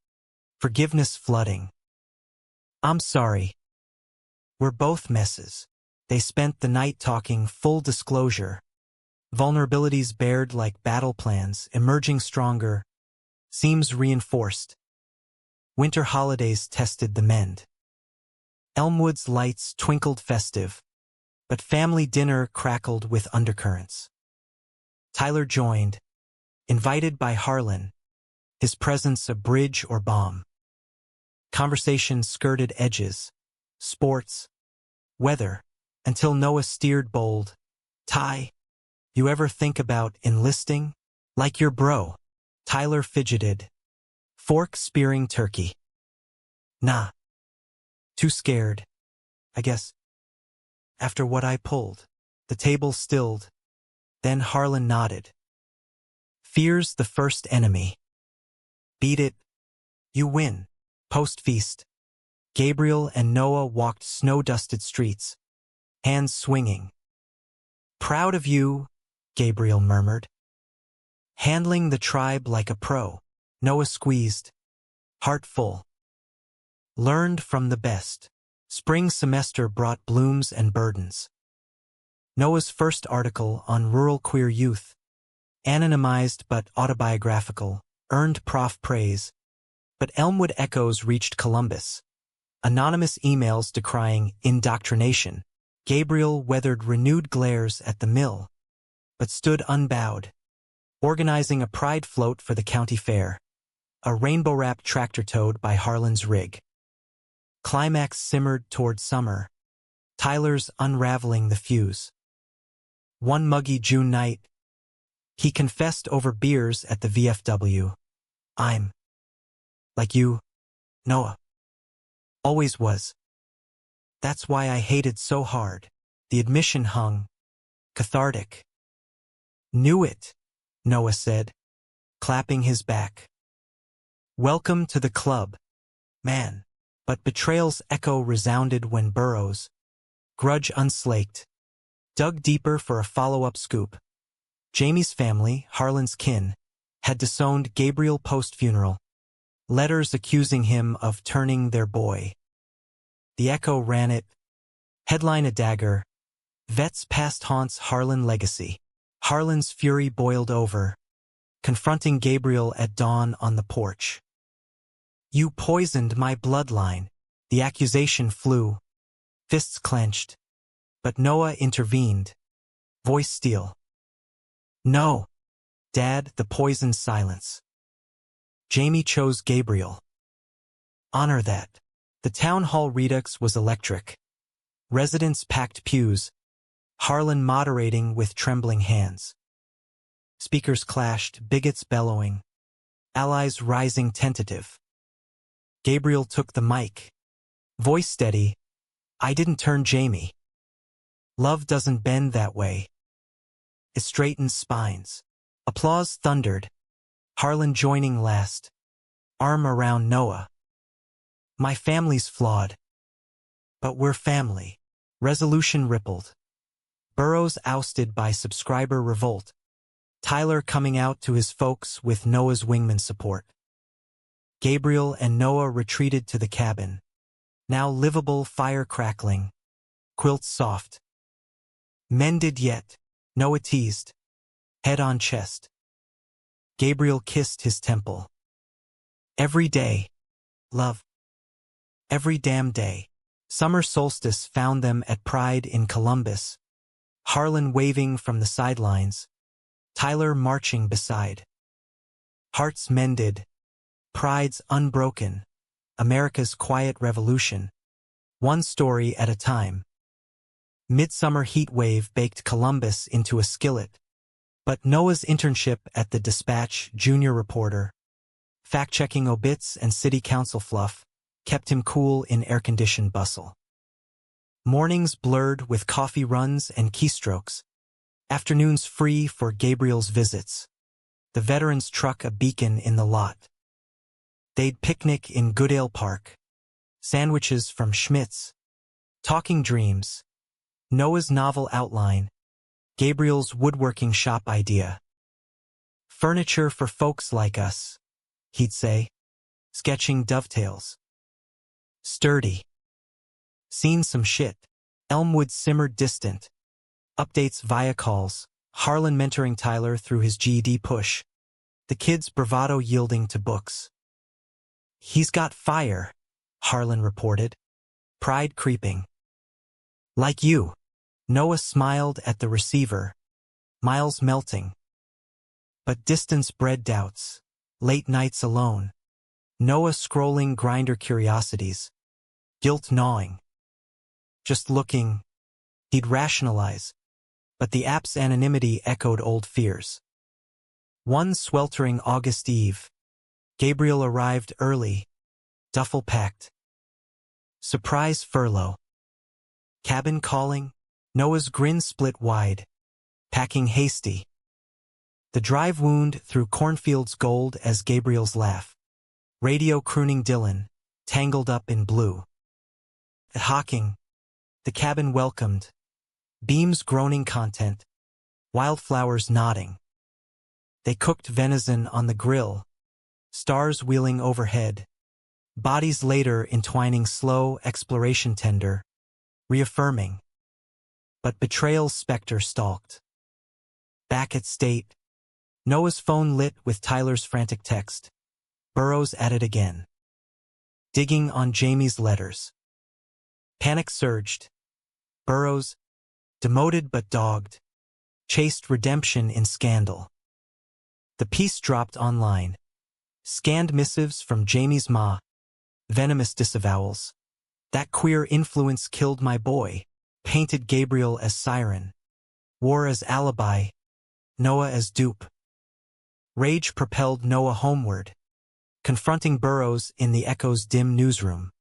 Forgiveness flooding. "I'm sorry. We're both messes." They spent the night talking full disclosure. Vulnerabilities bared like battle plans, emerging stronger. Seams reinforced. Winter holidays tested the mend. Elmwood's lights twinkled festive, but family dinner crackled with undercurrents. Tyler joined, invited by Harlan, his presence a bridge or bomb. Conversation skirted edges, sports, weather, until Noah steered bold. "Ty, you ever think about enlisting? Like your bro?" Tyler fidgeted, fork spearing turkey. "Nah. Too scared, I guess. After what I pulled." The table stilled. Then Harlan nodded. "Fear's the first enemy. Beat it, you win." Post-feast, Gabriel and Noah walked snow-dusted streets, hands swinging. "Proud of you," Gabriel murmured. "Handling the tribe like a pro." Noah squeezed, heart full. Learned from the best. Spring semester brought blooms and burdens. Noah's first article on rural queer youth. Anonymized but autobiographical, earned prof praise. But Elmwood echoes reached Columbus. Anonymous emails decrying indoctrination. Gabriel weathered renewed glares at the mill, but stood unbowed, organizing a pride float for the county fair. A rainbow-wrapped tractor towed by Harlan's rig. Climax simmered toward summer. Tyler's unraveling the fuse. One muggy June night, he confessed over beers at the VFW. I'm like you, Noah. Always was. That's why I hated so hard. The admission hung. Cathartic. Knew it, Noah said, clapping his back. Welcome to the club, man. But betrayal's echo resounded when Burroughs, grudge unslaked, dug deeper for a follow-up scoop. Jamie's family, Harlan's kin, had disowned Gabriel post-funeral. Letters accusing him of turning their boy. The echo ran it. Headline a dagger. Vets past haunts Harlan legacy. Harlan's fury boiled over, confronting Gabriel at dawn on the porch. You poisoned my bloodline. The accusation flew, fists clenched. But Noah intervened, voice steel. No, Dad, the poisoned silence. Jamie chose Gabriel. Honor that. The town hall redux was electric. Residents packed pews, Harlan moderating with trembling hands. Speakers clashed, bigots bellowing, allies rising tentative. Gabriel took the mic. Voice steady. I didn't turn Jamie. Love doesn't bend that way. It straightens spines. Applause thundered. Harlan joining last. Arm around Noah. My family's flawed. But we're family. Resolution rippled. Burroughs ousted by subscriber revolt. Tyler coming out to his folks with Noah's wingman support. Gabriel and Noah retreated to the cabin. Now livable, fire crackling. Quilts soft. Mended yet, Noah teased. Head on chest. Gabriel kissed his temple. Every day, love. Every damn day. Summer solstice found them at Pride in Columbus. Harlan waving from the sidelines. Tyler marching beside. Hearts mended. Pride's unbroken. America's quiet revolution. One story at a time. Midsummer heat wave baked Columbus into a skillet. But Noah's internship at the Dispatch, junior reporter, fact-checking obits and city council fluff, kept him cool in air-conditioned bustle. Mornings blurred with coffee runs and keystrokes. Afternoons free for Gabriel's visits. The veteran's truck a beacon in the lot. They'd picnic in Goodale Park. Sandwiches from Schmidt's. Talking dreams. Noah's novel outline. Gabriel's woodworking shop idea. Furniture for folks like us, he'd say, sketching dovetails. Sturdy. Seen some shit. Elmwood simmered distant. Updates via calls. Harlan mentoring Tyler through his GED push. The kid's bravado yielding to books. He's got fire, Harlan reported. Pride creeping. Like you. Noah smiled at the receiver. Miles melting. But distance bred doubts. Late nights alone. Noah scrolling Grindr curiosities. Guilt gnawing. Just looking. He'd rationalize. But the app's anonymity echoed old fears. One sweltering August eve. Gabriel arrived early. Duffel packed. Surprise furlough. Cabin calling. Noah's grin split wide. Packing hasty. The drive wound through cornfields gold as Gabriel's laugh. Radio crooning Dylan, tangled up in blue. At Hawking, the cabin welcomed. Beams groaning content. Wildflowers nodding. They cooked venison on the grill. Stars wheeling overhead. Bodies later entwining slow exploration tender. Reaffirming. But betrayal's specter stalked. Back at state. Noah's phone lit with Tyler's frantic text. Burrows at it again. Digging on Jamie's letters. Panic surged. Burrows, demoted but dogged, chased redemption in scandal. The piece dropped online. Scanned missives from Jamie's ma. Venomous disavowals. That queer influence killed my boy. Painted Gabriel as siren. War as alibi. Noah as dupe. Rage propelled Noah homeward, confronting Burrows in the Echo's dim newsroom.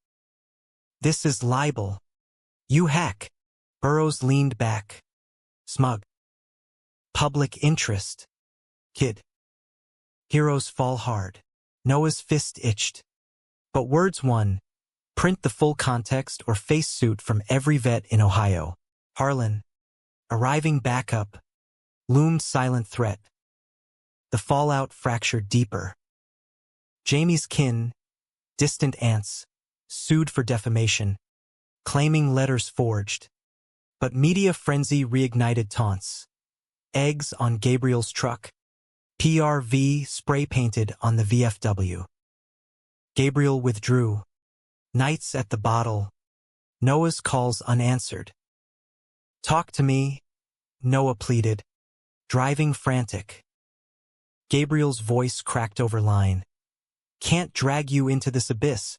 This is libel. You hack. Burrows leaned back. Smug. Public interest. Kid. Heroes fall hard. Noah's fist itched. But words won. Print the full context or face suit from every vet in Ohio. Harlan. Arriving backup. Loomed silent threat. The fallout fractured deeper. Jamie's kin, distant aunts, sued for defamation, claiming letters forged. But media frenzy reignited taunts. Eggs on Gabriel's truck. PRV spray-painted on the VFW. Gabriel withdrew. Nights at the bottle. Noah's calls unanswered. Talk to me, Noah pleaded, driving frantic. Gabriel's voice cracked over line. Can't drag you into this abyss.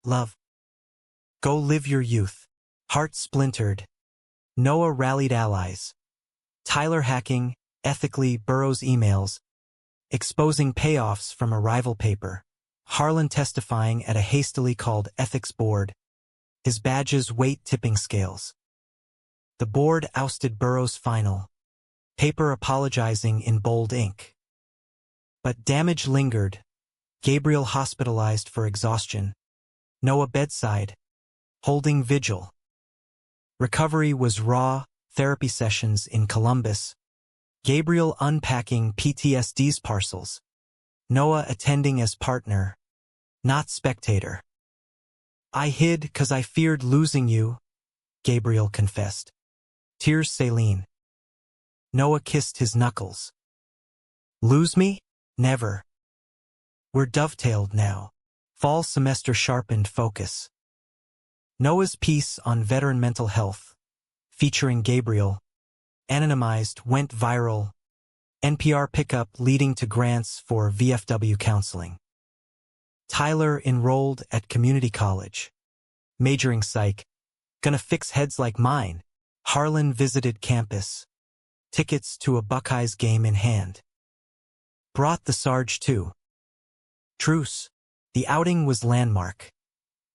Love. Go live your youth. Heart splintered. Noah rallied allies. Tyler hacking, ethically Burrows emails, exposing payoffs from a rival paper. Harlan testifying at a hastily called ethics board. His badge's weight tipping scales. The board ousted Burrows' final. Paper apologizing in bold ink. But damage lingered. Gabriel hospitalized for exhaustion. Noah bedside, holding vigil. Recovery was raw, therapy sessions in Columbus. Gabriel unpacking PTSD's parcels. Noah attending as partner, not spectator. I hid 'cause I feared losing you, Gabriel confessed. Tears saline. Noah kissed his knuckles. Lose me? Never. We're dovetailed now. Fall semester sharpened focus. Noah's piece on veteran mental health, featuring Gabriel, anonymized, went viral. NPR pickup leading to grants for VFW counseling. Tyler enrolled at community college. Majoring psych. Gonna fix heads like mine. Harlan visited campus. Tickets to a Buckeyes game in hand. Brought the Sarge too. Truce. The outing was landmark.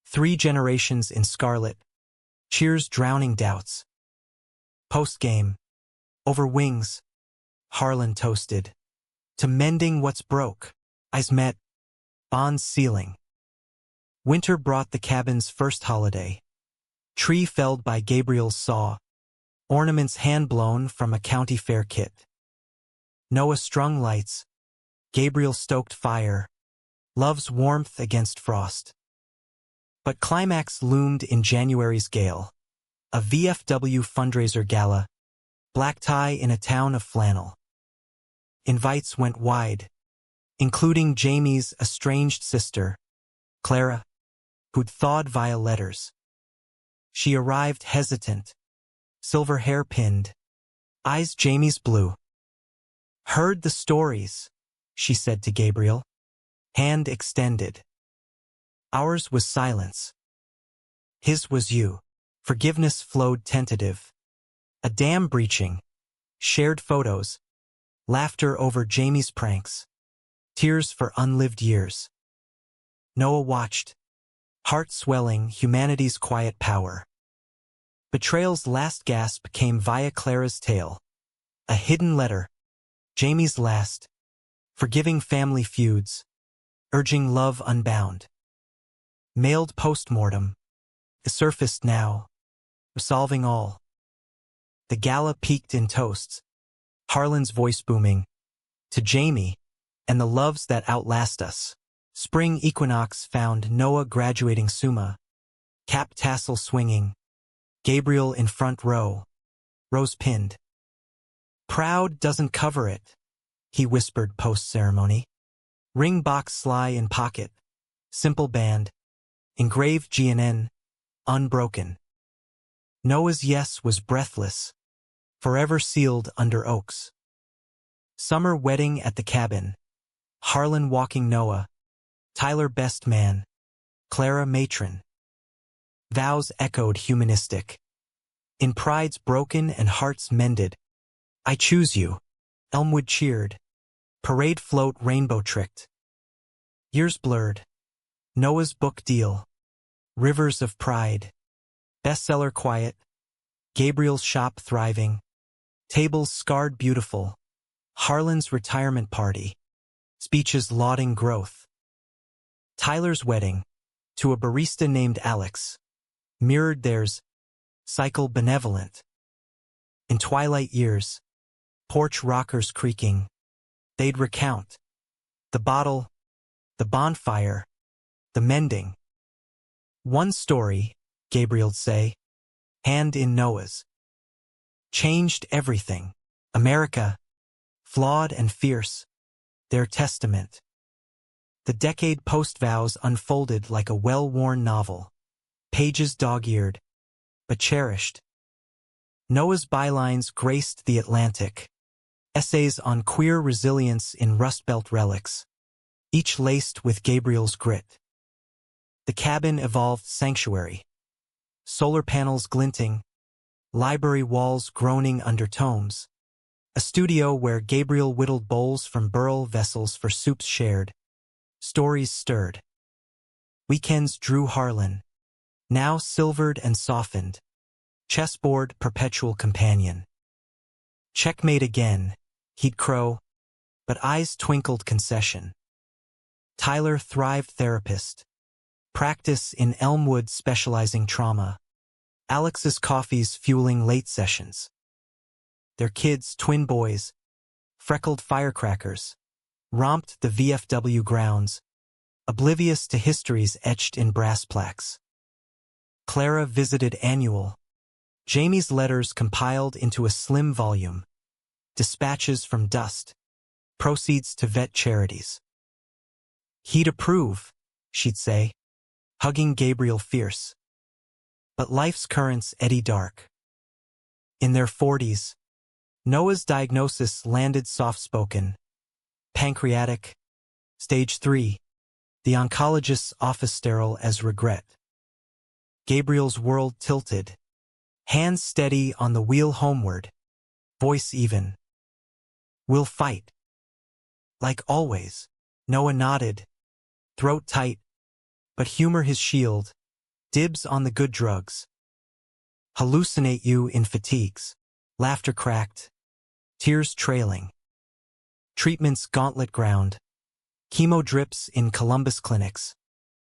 3 generations in scarlet. Cheers drowning doubts. Post-game. Over wings. Harlan toasted. To mending what's broke. Eyes met. Bonds sealing. Winter brought the cabin's first holiday. Tree felled by Gabriel's saw. Ornaments hand-blown from a county fair kit. Noah strung lights. Gabriel stoked fire. Love's warmth against frost. But climax loomed in January's gale. A VFW fundraiser gala. Black tie in a town of flannel. Invites went wide, including Jamie's estranged sister, Clara, who'd thawed via letters. She arrived hesitant, silver hair pinned, eyes Jamie's blue. Heard the stories, she said to Gabriel, hand extended. Ours was silence. His was you. Forgiveness flowed tentative. A dam breaching. Shared photos. Laughter over Jamie's pranks. Tears for unlived years. Noah watched. Heart swelling, humanity's quiet power. Betrayal's last gasp came via Clara's tale. A hidden letter. Jamie's last. Forgiving family feuds. Urging love unbound. Mailed postmortem. Surfaced now. Resolving all. The gala peaked in toasts. Harlan's voice booming. To Jamie, and the loves that outlast us. Spring equinox found Noah graduating Summa. Cap tassel swinging. Gabriel in front row. Rose pinned. Proud doesn't cover it. he whispered post-ceremony. Ring box sly in pocket. Simple band. Engraved GNN. Unbroken. Noah's yes was breathless. Forever sealed under oaks. Summer wedding at the cabin. Harlan walking Noah. Tyler best man. Clara matron. Vows echoed humanistic. In prides broken and hearts mended. I choose you. Elmwood cheered. Parade float rainbow-tricked. Years blurred. Noah's book deal. Rivers of pride. Bestseller quiet. Gabriel's shop thriving. Tables scarred beautiful. Harlan's retirement party. Speeches lauding growth. Tyler's wedding. To a barista named Alex. Mirrored theirs. Cycle benevolent. In twilight years. Porch rockers creaking. They'd recount. The bottle. The bonfire. The mending. One story, Gabriel'd say. Hand in Noah's. Changed everything. America. Flawed and fierce. Their testament. The decade post-vows unfolded like a well-worn novel. Pages dog-eared, but cherished. Noah's bylines graced the Atlantic. Essays on queer resilience in Rust Belt relics. Each laced with Gabriel's grit. The cabin evolved sanctuary. Solar panels glinting. Library walls groaning under tomes. A studio where Gabriel whittled bowls from burl vessels for soups shared. Stories stirred. Weekends drew Harlan. Now silvered and softened. Chessboard perpetual companion. Checkmate again, he'd crow, but eyes twinkled concession. Tyler thrived therapist. Practice in Elmwood specializing trauma. Alex's coffees fueling late sessions. Their kids, twin boys, freckled firecrackers, romped the VFW grounds, oblivious to histories etched in brass plaques. Clara visited annual. Jamie's letters compiled into a slim volume. Dispatches from dust. Proceeds to vet charities. He'd approve, she'd say, hugging Gabriel fierce. But life's currents eddy dark. In their 40s, Noah's diagnosis landed soft-spoken. Pancreatic. Stage 3. The oncologist's office sterile as regret. Gabriel's world tilted. Hands steady on the wheel homeward. Voice even. We'll fight. Like always. Noah nodded. Throat tight. But humor his shield. Dibs on the good drugs. Hallucinate you in fatigues. Laughter cracked. Tears trailing. Treatments gauntlet ground. Chemo drips in Columbus clinics.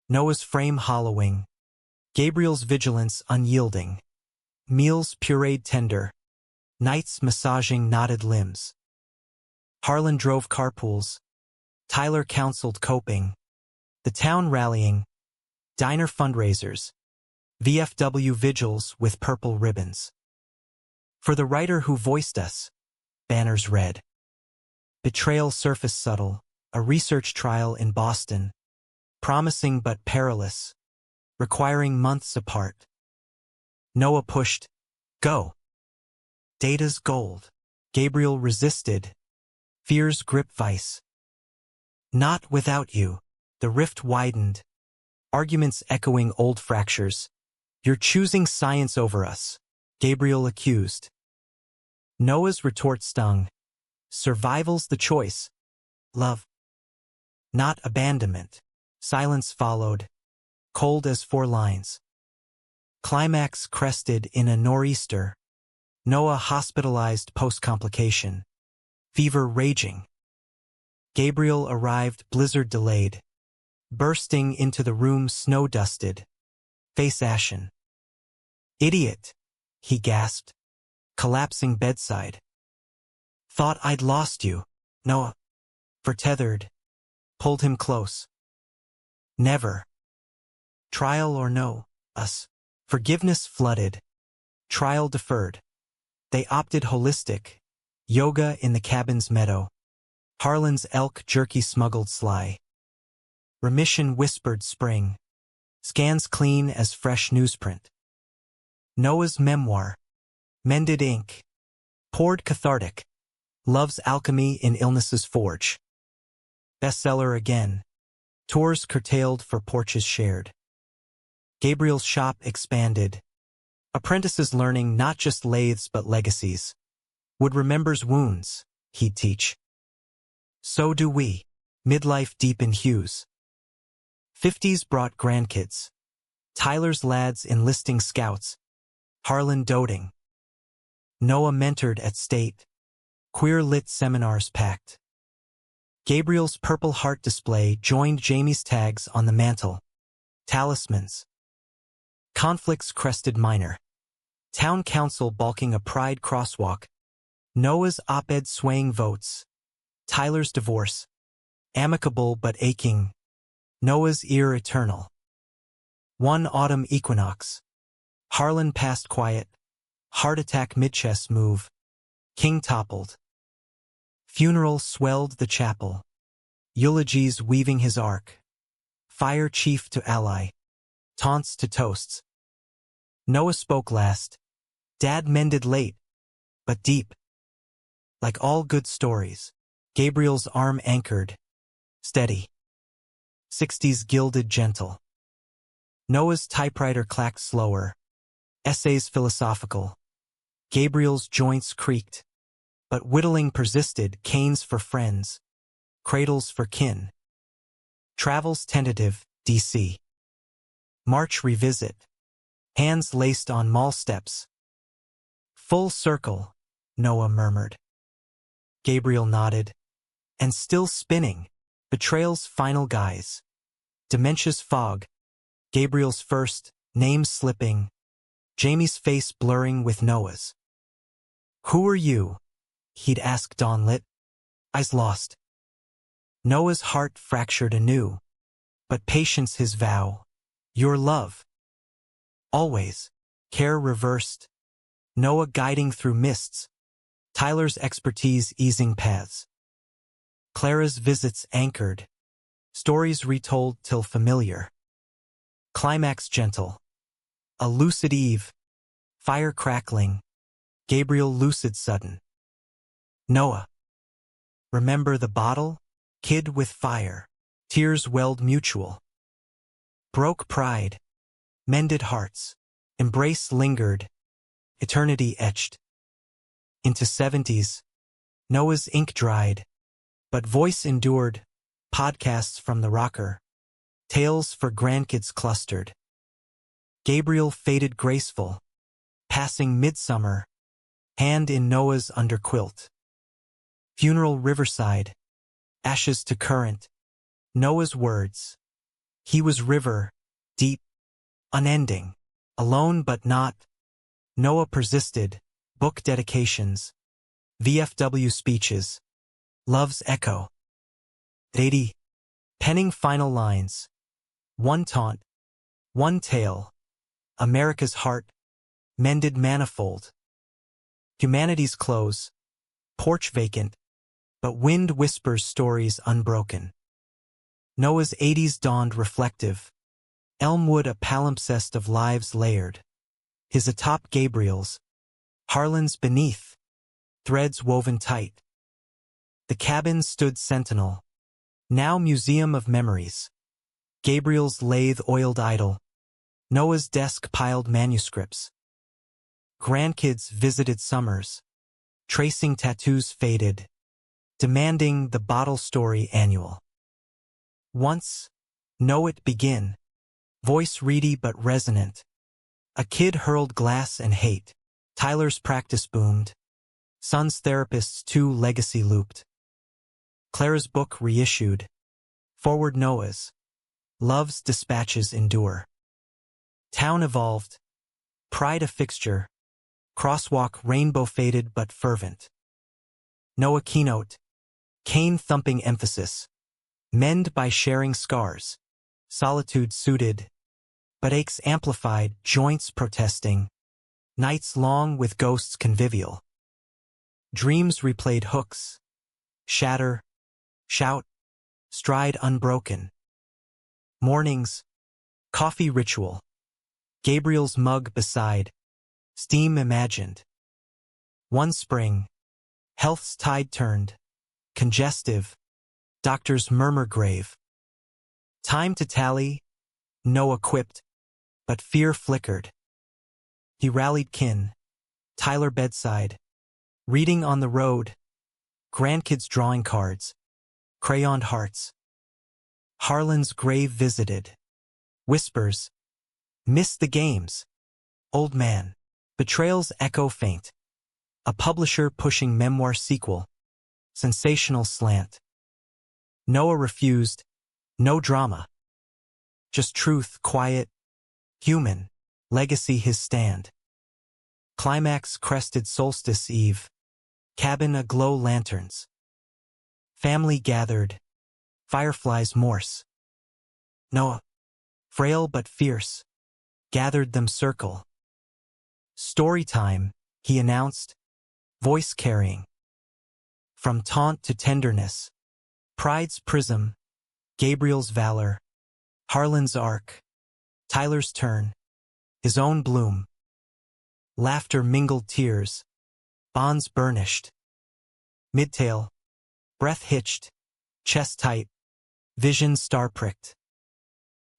Noah's frame hollowing. Gabriel's vigilance unyielding. Meals pureed tender. Nights massaging knotted limbs. Harlan drove carpools. Tyler counseled coping. The town rallying. Diner fundraisers. VFW vigils with purple ribbons. For the writer who voiced us. Banners read. Betrayal surface subtle. A research trial in Boston. Promising but perilous. Requiring months apart. Noah pushed. Go. Data's gold. Gabriel resisted. Fear's grip vice. Not without you. The rift widened. Arguments echoing old fractures. You're choosing science over us. Gabriel accused. Noah's retort stung. Survival's the choice. Love. Not abandonment. Silence followed. Cold as 4 lines. Climax crested in a nor'easter. Noah hospitalized post-complication. Fever raging. Gabriel arrived blizzard delayed. Bursting into the room snow-dusted. Face ashen. Idiot, he gasped. Collapsing bedside. Thought I'd lost you. Noah. Tethered. Pulled him close. Never. Trial or no, us. Forgiveness flooded. Trial deferred. They opted holistic. Yoga in the cabin's meadow. Harlan's elk jerky smuggled sly. Remission whispered spring. Scans clean as fresh newsprint. Noah's memoir. Mended ink. Poured cathartic. Love's alchemy in illness's forge. Bestseller again. Tours curtailed for porches shared. Gabriel's shop expanded. Apprentices learning not just lathes but legacies. Would remembers wounds, he'd teach. So do we. Midlife deep in hues. 50s brought grandkids. Tyler's lads enlisting scouts. Harlan doting. Noah mentored at state. Queer-lit seminars packed. Gabriel's Purple Heart display joined Jamie's tags on the mantle. Talismans. Conflicts crested minor. Town council balking a pride crosswalk. Noah's op-ed swaying votes. Tyler's divorce. Amicable but aching. Noah's ear eternal. One autumn equinox. Harlan passed quiet. Heart attack mid-chest move. King toppled. Funeral swelled the chapel. Eulogies weaving his arc. Fire chief to ally. Taunts to toasts. Noah spoke last. Dad mended late, but deep. Like all good stories, Gabriel's arm anchored. Steady. 60s gilded gentle. Noah's typewriter clacked slower. Essays philosophical. Gabriel's joints creaked. But whittling persisted, canes for friends. Cradles for kin. Travels tentative, D.C. March revisit. Hands laced on mall steps. Full circle, Noah murmured. Gabriel nodded. And still spinning. Betrayal's final guise. Dementia's fog. Gabriel's first, name slipping. Jamie's face blurring with Noah's. Who are you? He'd ask dawnlit. Eyes lost. Noah's heart fractured anew. But patience his vow. Your love. Always. Care reversed. Noah guiding through mists. Tyler's expertise easing paths. Clara's visits anchored. Stories retold till familiar. Climax gentle. A lucid eve. Fire crackling. Gabriel lucid sudden. Noah. Remember the bottle? Kid with fire. Tears welled mutual. Broke pride. Mended hearts. Embrace lingered. Eternity etched. Into 70s. Noah's ink dried. But voice endured. Podcasts from the rocker. Tales for grandkids clustered. Gabriel faded graceful. Passing midsummer. Hand in Noah's underquilt. Funeral riverside. Ashes to current. Noah's words. He was river. Deep. Unending. Alone but not. Noah persisted. Book dedications. VFW speeches. Love's echo. 80. Penning final lines. One taunt. One tale. America's heart. Mended manifold. Humanity's close. Porch vacant. But wind whispers stories unbroken. Noah's 80s dawned reflective. Elmwood a palimpsest of lives layered. His atop Gabriel's. Harlan's beneath. Threads woven tight. The cabin stood sentinel. Now museum of memories. Gabriel's lathe-oiled idol. Noah's desk piled manuscripts. Grandkids visited summers. Tracing tattoos faded. Demanding the bottle story annual. Once, know it begin. Voice reedy but resonant. A kid hurled glass and hate. Tyler's practice boomed. Son's therapists too legacy looped. Clara's book reissued. Forward Noah's. Love's dispatches endure. Town evolved. Pride a fixture. Crosswalk rainbow faded but fervent. Noah keynote. Cane thumping emphasis. Mend by sharing scars. Solitude suited. But aches amplified, joints protesting. Nights long with ghosts convivial. Dreams replayed hooks. Shatter, Shout, stride unbroken. Mornings, coffee ritual. Gabriel's mug beside, steam imagined. One spring, health's tide turned, congestive, doctor's murmur grave. Time to tally, no equipped, but fear flickered. He rallied kin, Tyler bedside, reading on the road, grandkids drawing cards, crayoned hearts. Harlan's grave visited, whispers, miss the games, old man, betrayal's echo faint. A publisher pushing memoir sequel, sensational slant. Noah refused, no drama. Just truth, quiet, human, legacy his stand. Climax crested solstice eve, cabin aglow lanterns. Family gathered, fireflies morse. Noah, frail but fierce, gathered them circle. Story time, he announced, voice carrying. From taunt to tenderness, pride's prism, Gabriel's valor, Harlan's arc, Tyler's turn, his own bloom. Laughter mingled tears, bonds burnished. Midtail, breath hitched, chest tight, vision star-pricked.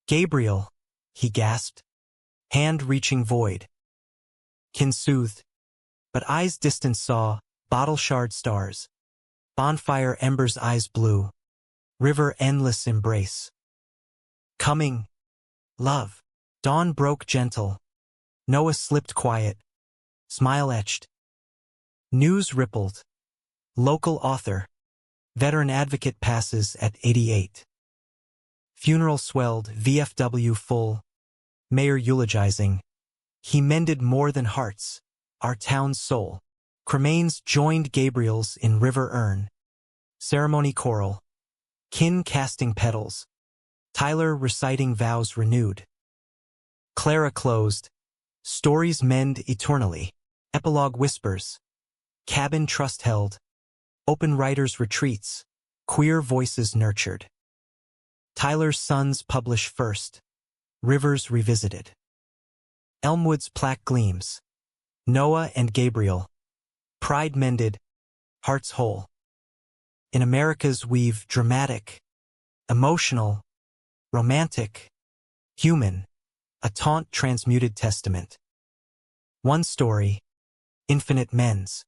Gabriel, he gasped, hand reaching void. Kin soothed, but eyes distant saw, bottle shard stars. Bonfire embers eyes blue, river endless embrace. Coming, love, dawn broke gentle. Noah slipped quiet, smile etched. News rippled, local author, veteran advocate passes at 88. Funeral swelled, VFW full, mayor eulogizing. He mended more than hearts, our town's soul. Cremains joined Gabriel's in river urn. Ceremony choral, kin casting petals. Tyler reciting vows renewed. Clara closed, stories mend eternally. Epilogue whispers, cabin trust held. Open writers' retreats, queer voices nurtured. Tyler's sons publish first, Rivers revisited. Elmwood's plaque gleams, Noah and Gabriel, pride mended, hearts whole. In America's weave dramatic, emotional, romantic, human, a taunt transmuted testament. One story, infinite mends.